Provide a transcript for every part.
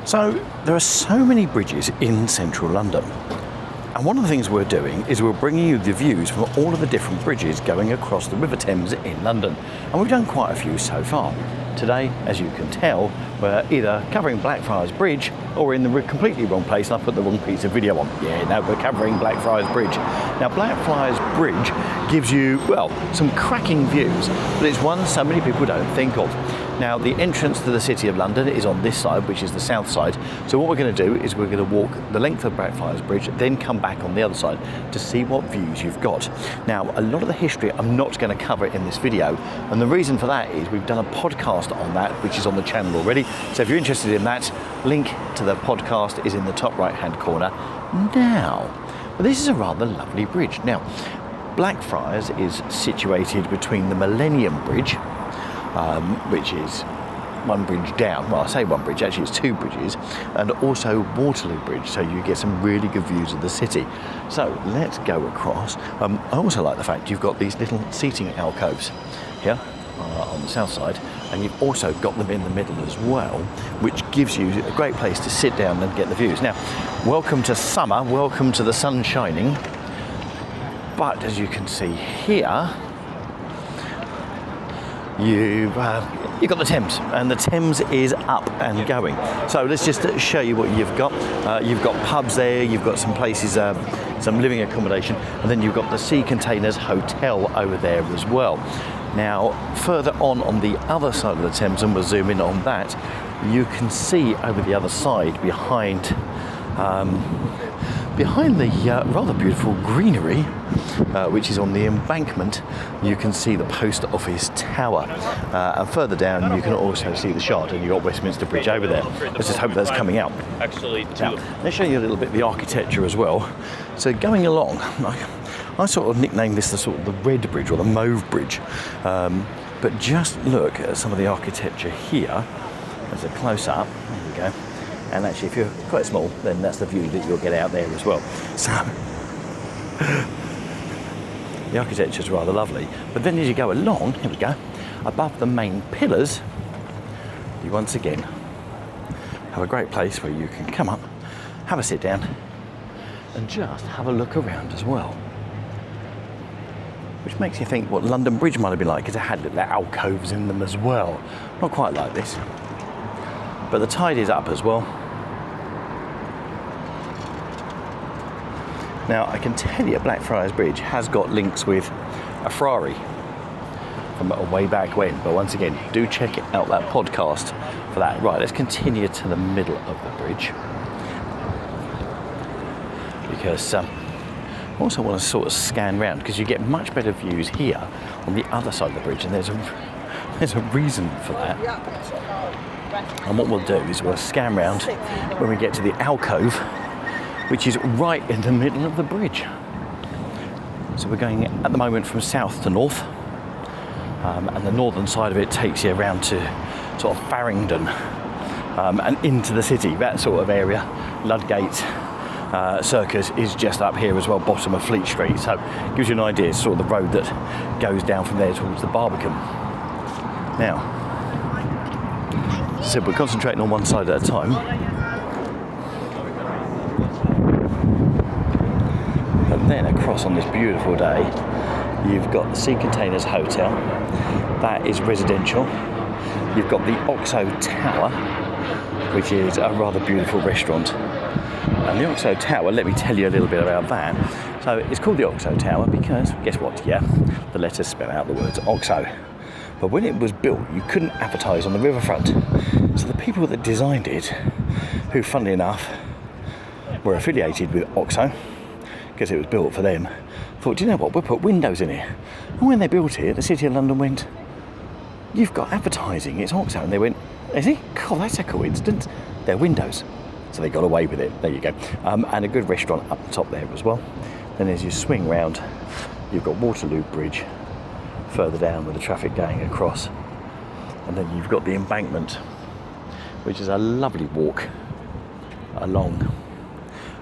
So there are so many bridges in central London, and one of the things we're doing is we're bringing you the views from all of the different bridges going across the River Thames in London, and we've done quite a few so far. Today, as you can tell, we're either covering Blackfriars Bridge or we're in the completely wrong place and I put the wrong piece of video on. Yeah, no, we're covering Blackfriars Bridge. Now, Blackfriars Bridge gives you, well, some cracking views, but it's one so many people don't think of. Now, the entrance to the City of London is on this side, which is the south side. So what we're going to do is we're going to walk the length of Blackfriars Bridge, then come back on the other side to see what views you've got. Now, a lot of the history I'm not going to cover in this video, and the reason for that is we've done a podcast on that, which is on the channel already. So if you're interested in that, link to the podcast is in the top right-hand corner. Now, this is a rather lovely bridge. Now, Blackfriars is situated between the Millennium Bridge, which is one bridge down, well I say one bridge, actually it's two bridges, and also Waterloo Bridge, so you get some really good views of the city. So let's go across. I also like the fact you've got these little seating alcoves here on the south side, and you've also got them in the middle as well, which gives you a great place to sit down and get the views. Now, welcome to summer, welcome to the sun shining, but as you can see here, you've got the Thames, and the Thames is up and going. So let's just show you what you've got. You've got pubs there, you've got some places, some living accommodation, and then you've got the Sea Containers Hotel over there as well. Now, further on the other side of the Thames, and we'll zoom in on that, you can see over the other side behind the rather beautiful greenery, which is on the embankment, you can see the Post Office Tower. And further down, you can also see the Shard, and you've got Westminster Bridge over there. Let's just hope that's coming out. Now, let's show you a little bit of the architecture as well. So going along, I sort of nicknamed this the sort of the Red Bridge or the Mauve Bridge. But just look at some of the architecture here as a close-up. There we go. And actually, if you're quite small, then that's the view that you'll get out there as well. So, the architecture is rather lovely. But then as you go along, here we go, above the main pillars, you once again have a great place where you can come up, have a sit down, and just have a look around as well. Which makes you think what London Bridge might have been like, because it had little alcoves in them as well. Not quite like this. But the tide is up as well. Now, I can tell you Blackfriars Bridge has got links with a Ferrari from way back when, but once again, do check out that podcast for that. Right, let's continue to the middle of the bridge, because I also want to sort of scan round, because you get much better views here on the other side of the bridge, and there's a reason for that. And what we'll do is we'll scan round when we get to the alcove, which is right in the middle of the bridge. So we're going at the moment from south to north, and the northern side of it takes you around to sort of Farringdon and into the city, that sort of area. Ludgate Circus is just up here as well, bottom of Fleet Street. So it gives you an idea, it's sort of the road that goes down from there towards the Barbican. Now, so we're concentrating on one side at a time. And then across on this beautiful day, you've got the Sea Containers Hotel. That is residential. You've got the Oxo Tower, which is a rather beautiful restaurant. And the Oxo Tower, let me tell you a little bit about that. So it's called the Oxo Tower because, guess what? Yeah, the letters spell out the words Oxo. But when it was built, you couldn't advertise on the riverfront. So the people that designed it, who funnily enough were affiliated with Oxo, because it was built for them, thought, do you know what, we'll put windows in it. And when they built it, the City of London went, you've got advertising, it's Oxo. And they went, is it? God, that's a coincidence. They're windows. So they got away with it. There you go. And a good restaurant up the top there as well. Then as you swing round, you've got Waterloo Bridge further down with the traffic going across. And then you've got the embankment, which is a lovely walk along.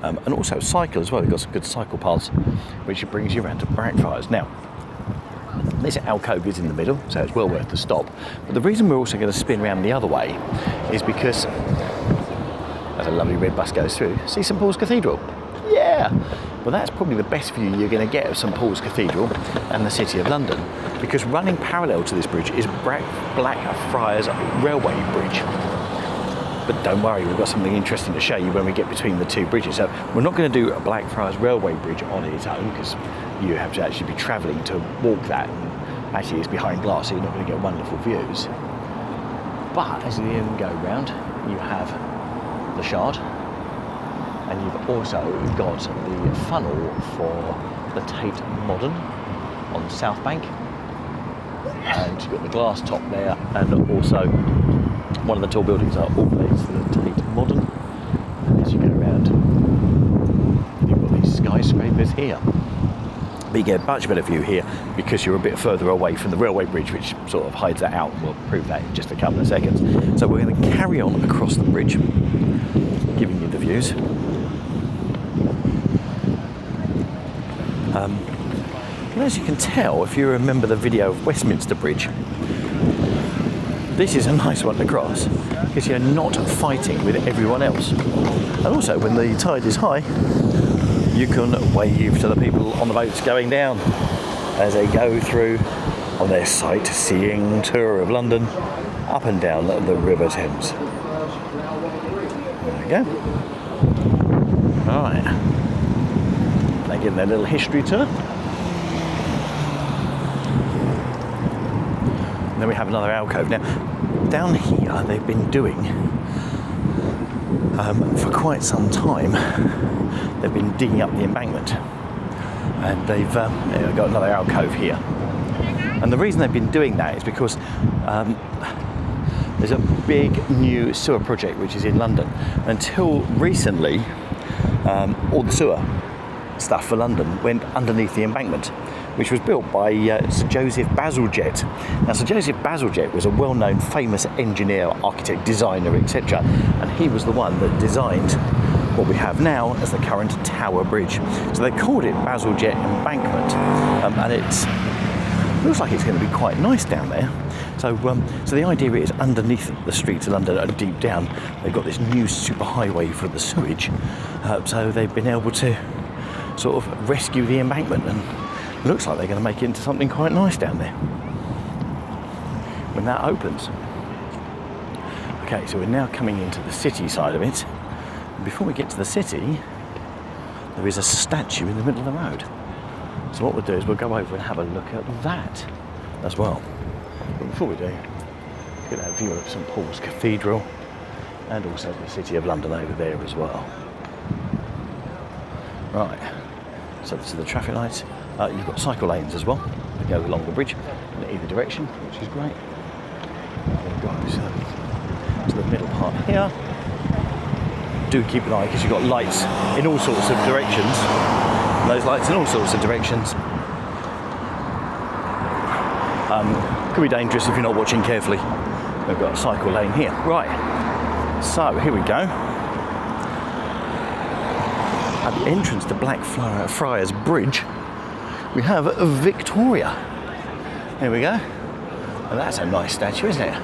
And also cycle as well. You've got some good cycle paths, which brings you around to Blackfriars. Now, this alcove is in the middle, so it's well worth the stop. But the reason we're also going to spin around the other way is because a lovely red bus goes through. See St Paul's Cathedral? Yeah! Well, that's probably the best view you're going to get of St Paul's Cathedral and the City of London, because running parallel to this bridge is Blackfriars Railway Bridge. But don't worry, we've got something interesting to show you when we get between the two bridges. So we're not going to do a Blackfriars Railway Bridge on its own, because you have to actually be travelling to walk that. Actually, it's behind glass, so you're not going to get wonderful views. But as you then go round, you have the Shard, and you've also got the funnel for the Tate Modern on the South Bank, and you've got the glass top there, and also one of the tall buildings are all related to the Tate Modern. And as you go around, you've got these skyscrapers here. But you get a much better view here because you're a bit further away from the railway bridge, which sort of hides that out, and we'll prove that in just a couple of seconds. So we're going to carry on across the bridge, giving you the views. And as you can tell, if you remember the video of Westminster Bridge, this is a nice one to cross because you're not fighting with everyone else. And also, when the tide is high, you can wave to the people on the boats going down as they go through on their sightseeing tour of London up and down the River Thames. There we go. All right. They give their little history tour. And then we have another alcove. Now, down here they've been doing, for quite some time, they've been digging up the embankment. And they've got another alcove here. And the reason they've been doing that is because there's a big new sewer project which is in London. Until recently, all the sewer stuff for London went underneath the embankment, which was built by Sir Joseph Bazalgette. Now, Sir Joseph Bazalgette was a well-known, famous engineer, architect, designer, etc. And he was the one that designed what we have now as the current Tower Bridge. So they called it Bazalgette Embankment, and it looks like it's going to be quite nice down there. So the idea is underneath the streets of London and deep down, they've got this new superhighway for the sewage. So they've been able to sort of rescue the embankment, and it looks like they're going to make it into something quite nice down there when that opens. Okay, so we're now coming into the city side of it. And before we get to the city, there is a statue in the middle of the road. So what we'll do is we'll go over and have a look at that as well. But before we do, get a view of St Paul's Cathedral and also the City of London over there as well. Right, so this is the traffic lights. You've got cycle lanes as well that go along the bridge in either direction, which is great. We'll go to the middle part here. Do keep an eye because you've got lights in all sorts of directions. And those lights in all sorts of directions could be dangerous if you're not watching carefully. We've got a cycle lane here. Right, so here we go. At the entrance to Blackfriars Bridge, we have Victoria. There we go. And that's a nice statue, isn't it?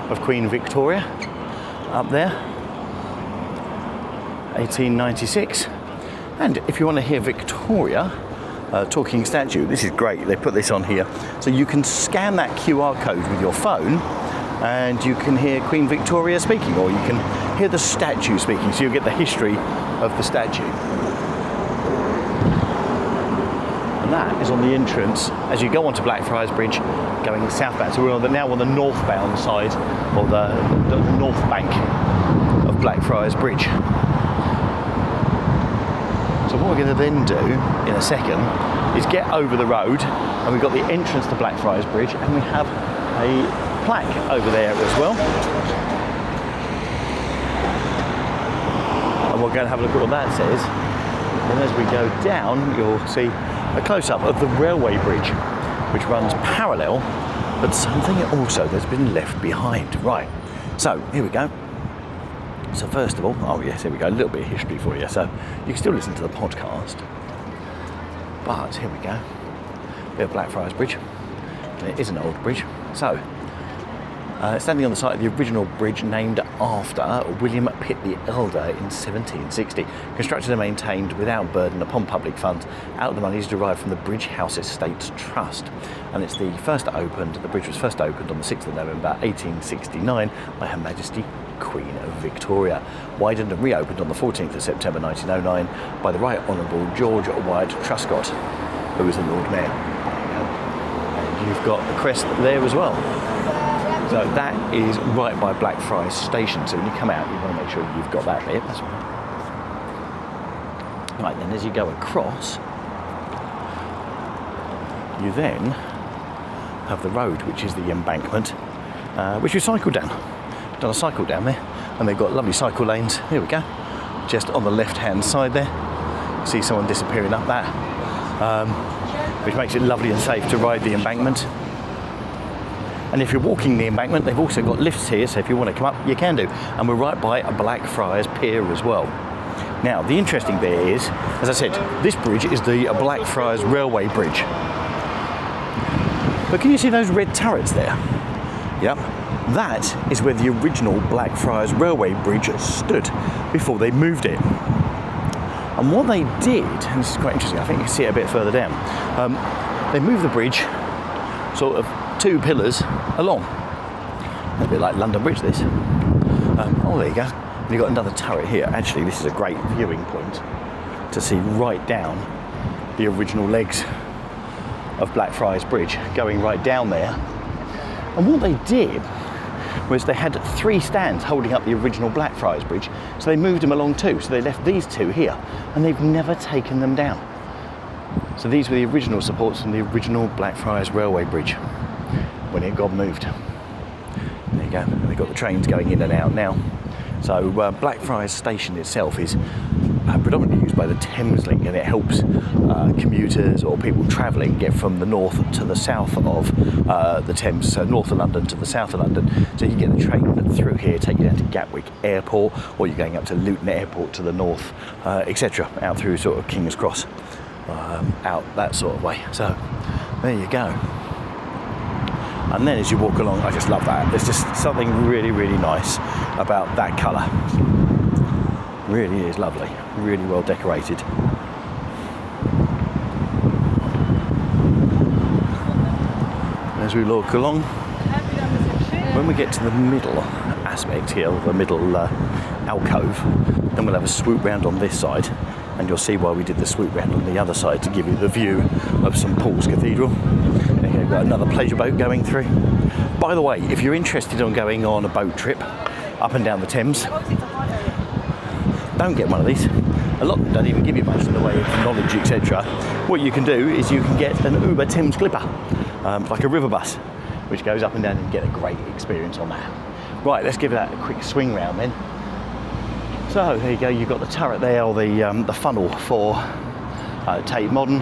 Of Queen Victoria up there. 1896. And if you want to hear Victoria talking statue, this is great. They put this on here. So you can scan that QR code with your phone and you can hear Queen Victoria speaking, or you can hear the statue speaking, so you'll get the history of the statue. And that is on the entrance as you go onto Blackfriars Bridge going southbound. So we're now on the northbound side, or the north bank of Blackfriars Bridge. So what we're going to then do in a second is get over the road, and we've got the entrance to Blackfriars Bridge, and we have a plaque over there as well. And we're going to have a look at what that says. And as we go down, you'll see a close-up of the railway bridge, which runs parallel, but something also that's been left behind. Right, so here we go. So first of all, oh yes, here we go, a little bit of history for you. So you can still listen to the podcast, but here we go. Bit of Blackfriars Bridge. It is an old bridge. So standing on the site of the original bridge named after William Pitt the Elder in 1760. Constructed and maintained without burden upon public funds, out of the monies derived from the Bridge House Estates Trust. And the bridge was first opened on the 6th of November 1869 by Her Majesty Queen Victoria. Widened and reopened on the 14th of September 1909 by the Right Honourable George Wyatt Truscott, who was the Lord Mayor. And you've got the crest there as well. So that is right by Blackfriars Station. So when you come out, you want to make sure you've got that bit. That's right. Right, then as you go across, you then have the road, which is the embankment, which you cycle down. Done a cycle down there, and they've got lovely cycle lanes. Here we go. Just on the left-hand side there, you see someone disappearing up that, which makes it lovely and safe to ride the embankment. And if you're walking the embankment, they've also got lifts here, so if you want to come up, you can do. And we're right by a Blackfriars Pier as well. Now, the interesting bit is, as I said, this bridge is the Blackfriars Railway Bridge. But can you see those red turrets there? Yep. That is where the original Blackfriars Railway Bridge stood before they moved it. And what they did, and this is quite interesting, I think you can see it a bit further down, they moved the bridge sort of 2 pillars along. A bit like London Bridge, this. Oh, there you go. And you've got another turret here. Actually, this is a great viewing point to see right down the original legs of Blackfriars Bridge, going right down there. And what they did was they had 3 stands holding up the original Blackfriars Bridge, so they moved them along too. So they left these 2 here, and they've never taken them down. So these were the original supports from the original Blackfriars Railway Bridge when it got moved. There you go. They've got the trains going in and out now. So Blackfriars Station itself is predominantly used by the Thames Link, and it helps commuters or people travelling get from the north to the south of the Thames, so north of London to the south of London. So you get the train through here, take you down to Gatwick Airport, or you're going up to Luton Airport to the north, etc., out through sort of King's Cross, out that sort of way. So there you go. And then as you walk along, I just love that. There's just something really, really nice about that colour. Really is lovely, really well decorated. As we walk along, when we get to the middle aspect here, the middle alcove, then we'll have a swoop round on this side, and you'll see why we did the swoop round on the other side, to give you the view of St Paul's Cathedral. There you've got another pleasure boat going through. By the way, if you're interested in going on a boat trip up and down the Thames, don't get one of these. A lot of them don't even give you much in the way of knowledge, etc. What you can do is you can get an Uber Thames Clipper, like a river bus, which goes up and down, and you get a great experience on that. Right, let's give that a quick swing round then. So there you go, you've got the turret there, or the funnel for Tate Modern.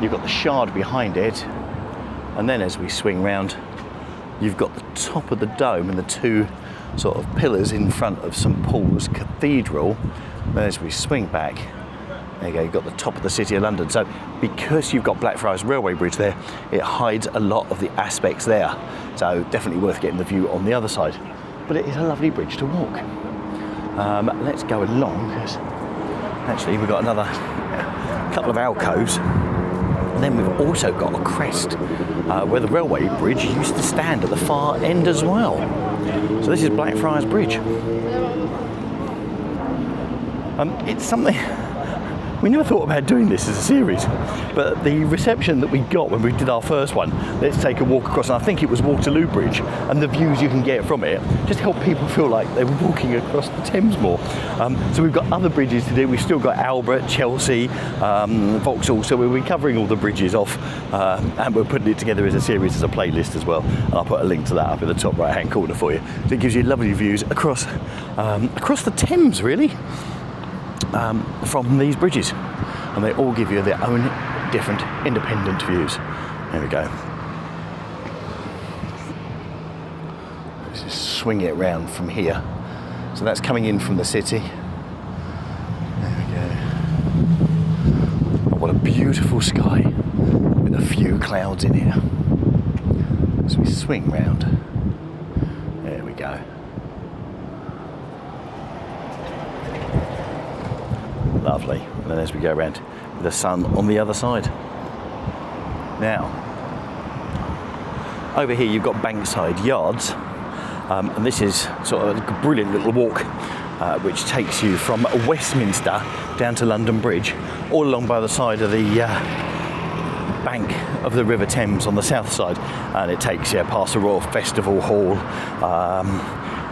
You've got the Shard behind it, and then as we swing round, you've got the top of the dome and the 2 sort of pillars in front of St Paul's Cathedral. Then as we swing back, there you go, you've got the top of the City of London. So because you've got Blackfriars Railway Bridge there, it hides a lot of the aspects there. So definitely worth getting the view on the other side. But it is a lovely bridge to walk. Let's go along, because actually we've got another couple of alcoves. And then we've also got a crest where the railway bridge used to stand at the far end as well. So this is Blackfriars Bridge. It's something we never thought about doing this as a series, but the reception that we got when we did our first one, let's take a walk across, and I think it was Waterloo Bridge, and the views you can get from it just help people feel like they were walking across the Thames more. So we've got other bridges to do. We've still got Albert, Chelsea, Vauxhall, so we'll be covering all the bridges off, and we're putting it together as a series, as a playlist as well. And I'll put a link to that up in the top right hand corner for you. So it gives you lovely views across the Thames, really. From these bridges, and they all give you their own different independent views. There we go. Let's just swing it round from here. So that's coming in from the city. There we go. Oh, what a beautiful sky with a few clouds in here. As we swing round, Lovely. And then as we go around, the sun on the other side. Now, over here you've got Bankside Yards, and this is sort of a brilliant little walk which takes you from Westminster down to London Bridge, all along by the side of the bank of the River Thames on the south side, and it takes you past the Royal Festival Hall,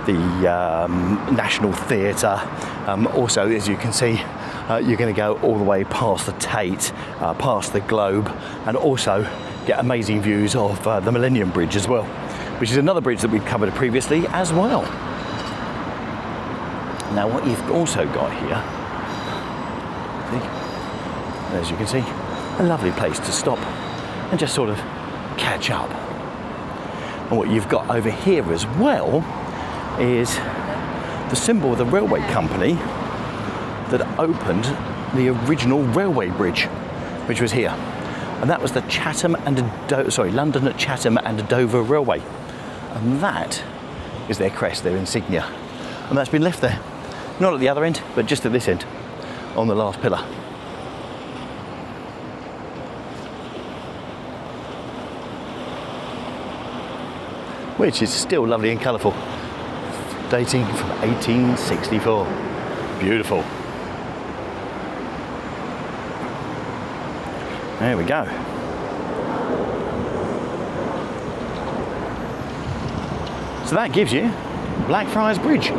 the National Theatre. Also, as you can see, you're going to go all the way past the Tate, past the Globe, and also get amazing views of the Millennium Bridge as well, which is another bridge that we've covered previously as well. Now what you've also got here, see, as you can see, a lovely place to stop and just sort of catch up. And what you've got over here as well is the symbol of the railway company that opened the original railway bridge, which was here. And that was the London at Chatham and Dover Railway. And that is their crest, their insignia. And that's been left there. Not at the other end, but just at this end, on the last pillar. Which is still lovely and colourful, dating from 1864. Beautiful. There we go. So that gives you Blackfriars Bridge.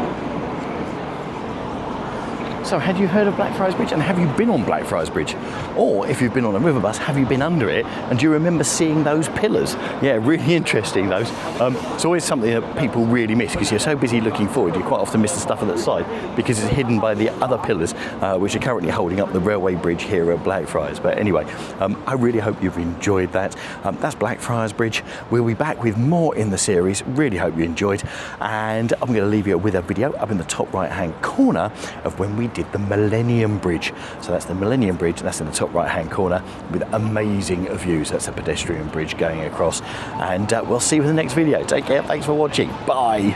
So had you heard of Blackfriars Bridge, and have you been on Blackfriars Bridge? Or if you've been on a river bus, have you been under it, and do you remember seeing those pillars? Yeah, really interesting those. It's always something that people really miss because you're so busy looking forward, you quite often miss the stuff on that side because it's hidden by the other pillars which are currently holding up the railway bridge here at Blackfriars. But anyway, I really hope you've enjoyed that. That's Blackfriars Bridge. We'll be back with more in the series. Really hope you enjoyed, and I'm going to leave you with a video up in the top right hand corner of when we did the Millennium Bridge. So that's the Millennium Bridge, that's in the top right hand corner with amazing views. That's a pedestrian bridge going across, and we'll see you in the next video. Take care, thanks for watching, bye.